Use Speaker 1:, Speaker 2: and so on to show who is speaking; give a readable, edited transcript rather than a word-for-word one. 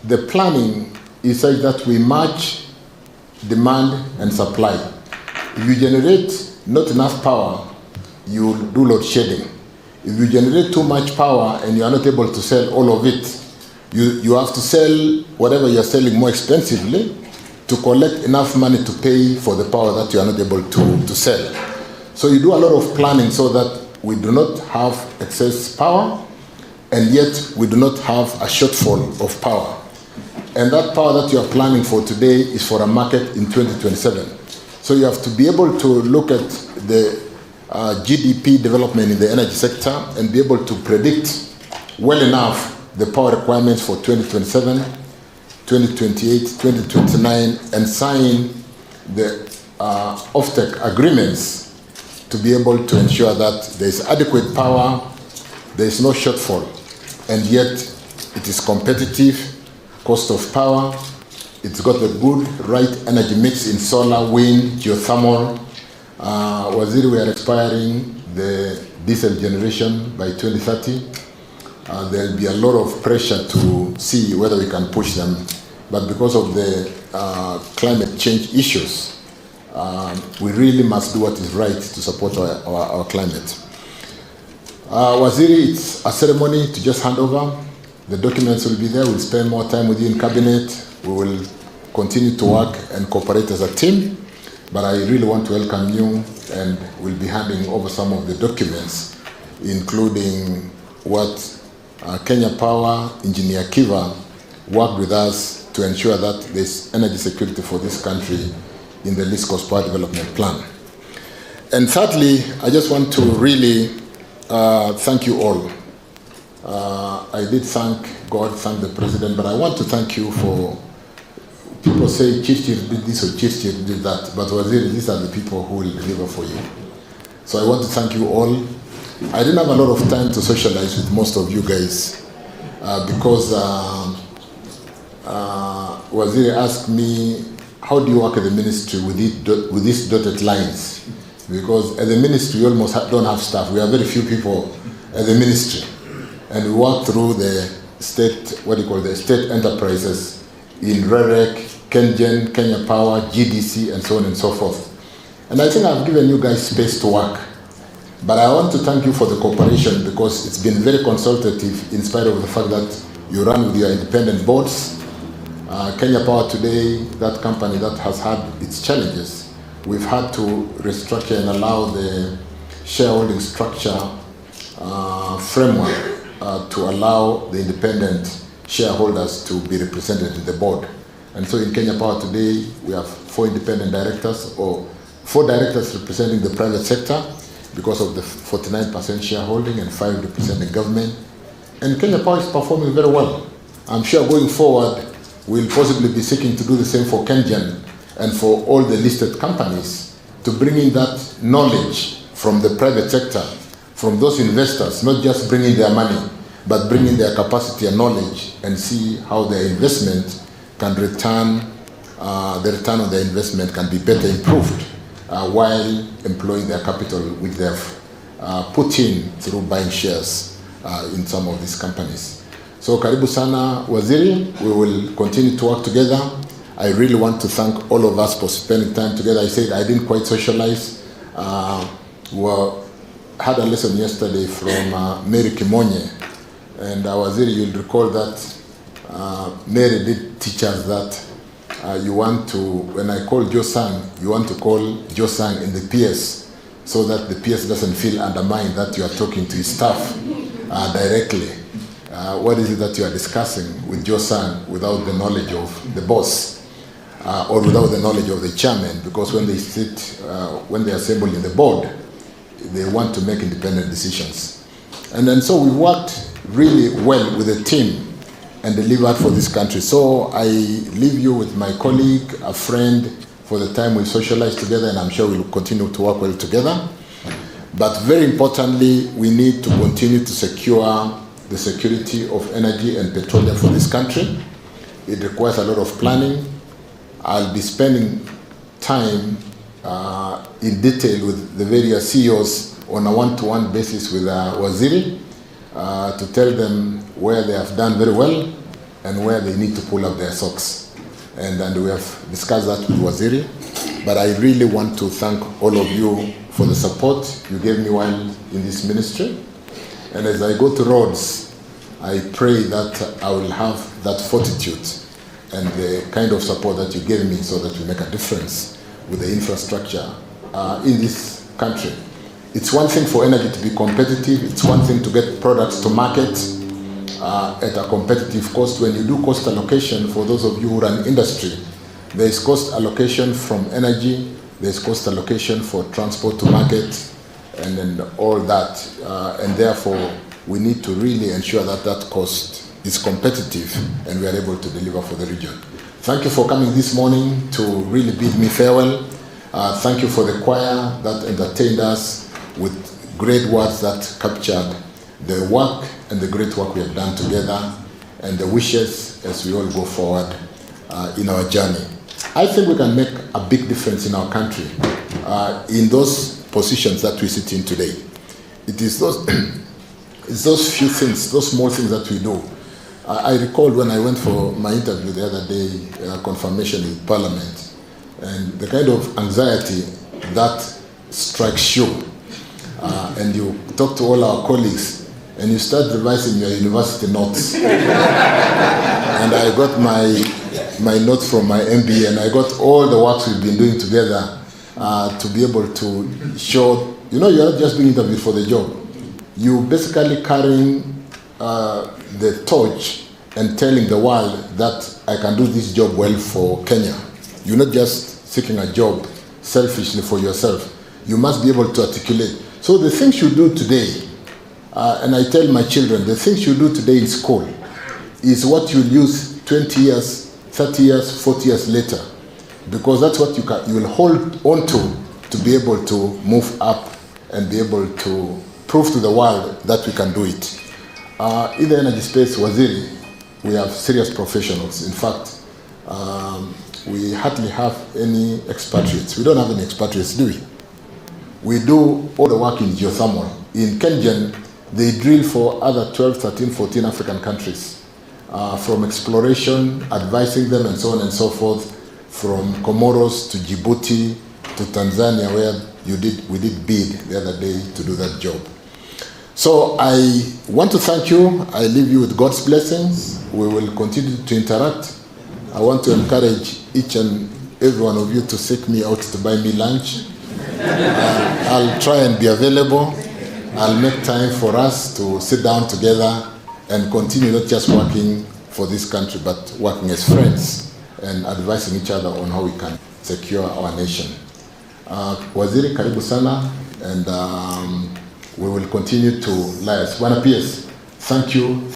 Speaker 1: the planning is such that we match demand and supply. If you generate not enough power, you do load shedding. If you generate too much power and you are not able to sell all of it, you have to sell whatever you're selling more expensively to collect enough money to pay for the power that you are not able to sell. So you do a lot of planning so that we do not have excess power, and yet we do not have a shortfall of power. And that power that you are planning for today is for a market in 2027. So you have to be able to look at the GDP development in the energy sector and be able to predict well enough the power requirements for 2027, 2028, 2029, and sign the offtake agreements to be able to ensure that there is adequate power, there is no shortfall, and yet it is competitive, cost of power, it's got a good right energy mix in solar, wind, geothermal. Waziri, we are expiring the diesel generation by 2030. There will be a lot of pressure to see whether we can push them, but because of the climate change issues, we really must do what is right to support our climate. Waziri, it's a ceremony to just hand over. The documents will be there. We'll spend more time with you in cabinet. We will continue to work and cooperate as a team. But I really want to welcome you, and we'll be handing over some of the documents, including what Kenya Power Engineer Kiva worked with us to ensure that there's energy security for this country in the Least Cost Power Development Plan. And thirdly, I just want to really thank you all. I did thank God, thank the President, but I want to thank you for, people say Chirchir did this or Chirchir did that, but Waziri, these are the people who will deliver for you. So I want to thank you all. I didn't have a lot of time to socialize with most of you guys because Waziri asked me, how do you work at the ministry with these dotted lines? Because at the ministry, we almost don't have staff. We have very few people at the ministry. And we work through the state, the state enterprises in REREC, KenGen, Kenya Power, GDC, and so on and so forth. And I think I've given you guys space to work. But I want to thank you for the cooperation because it's been very consultative in spite of the fact that you run with your independent boards. Kenya Power today, that company that has had its challenges, we've had to restructure and allow the shareholding structure framework to allow the independent shareholders to be represented in the board. And so in Kenya Power today, we have 4 independent directors, or 4 directors representing the private sector because of the 49% shareholding and 5 representing government. And Kenya Power is performing very well. I'm sure going forward, we'll possibly be seeking to do the same for KenGen and for all the listed companies to bring in that knowledge from the private sector, from those investors, not just bringing their money, but bringing their capacity and knowledge and see how their investment can return, the return on their investment can be better improved while employing their capital which they have put in through buying shares in some of these companies. So karibu sana Waziri, we will continue to work together. I really want to thank all of us for spending time together. I said I didn't quite socialize. We had a lesson yesterday from Mary Kimonye, and Waziri, you'll recall that Mary did teach us that you want to, when I call Joe Sang, you want to call Joe Sang in the PS so that the PS doesn't feel undermined that you are talking to his staff directly. What is it that you are discussing with Joe Sang without the knowledge of the boss or without the knowledge of the chairman? Because when they sit, when they assemble in the board, they want to make independent decisions. And then so we worked really well with the team and delivered for this country. So I leave you with my colleague, a friend, for the time we socialize together, and I'm sure we'll continue to work well together. But very importantly, we need to continue to secure the security of energy and petroleum for this country. It requires a lot of planning. I'll be spending time in detail with the various CEOs on a one-to-one basis with Waziri to tell them where they have done very well and where they need to pull up their socks. And we have discussed that with Waziri. But I really want to thank all of you for the support you gave me while in this ministry. And as I go to roads, I pray that I will have that fortitude and the kind of support that you gave me so that we make a difference with the infrastructure in this country. It's one thing for energy to be competitive. It's one thing to get products to market at a competitive cost. When you do cost allocation, for those of you who run industry, there is cost allocation from energy, there's cost allocation for transport to market, and then all that. And therefore, we need to really ensure that that cost is competitive and we are able to deliver for the region. Thank you for coming this morning to really bid me farewell. Thank you for the choir that entertained us with great words that captured the work and the great work we have done together and the wishes as we all go forward in our journey. I think we can make a big difference in our country in those positions that we sit in today. It is those few things, those small things that we do. I recall when I went for my interview the other day, confirmation in Parliament, and the kind of anxiety that strikes you. And you talk to all our colleagues, and you start revising your university notes. And I got my notes from my MBA, and I got all the works we've been doing together to be able to show, you're not just being interviewed for the job. You basically carrying the torch and telling the world that I can do this job well for Kenya. You're not just seeking a job selfishly for yourself. You must be able to articulate. So the things you do today, and I tell my children, the things you do today in school is what you'll use 20 years, 30 years, 40 years later, because that's what you will hold on to be able to move up and be able to prove to the world that we can do it. In the energy space, Waziri, we have serious professionals. In fact, we hardly have any expatriates. We don't have any expatriates, do we? We do all the work in geothermal. In Kenyan, they drill for other 12, 13, 14 African countries. From exploration, advising them, and so on and so forth, from Comoros to Djibouti to Tanzania, where we did bid the other day to do that job. So I want to thank you. I leave you with God's blessings. We will continue to interact. I want to encourage each and every one of you to seek me out to buy me lunch. I'll try and be available. I'll make time for us to sit down together and continue not just working for this country, but working as friends and advising each other on how we can secure our nation. Waziri, karibu sana, and we will continue to liaise. Bwana PS, thank you.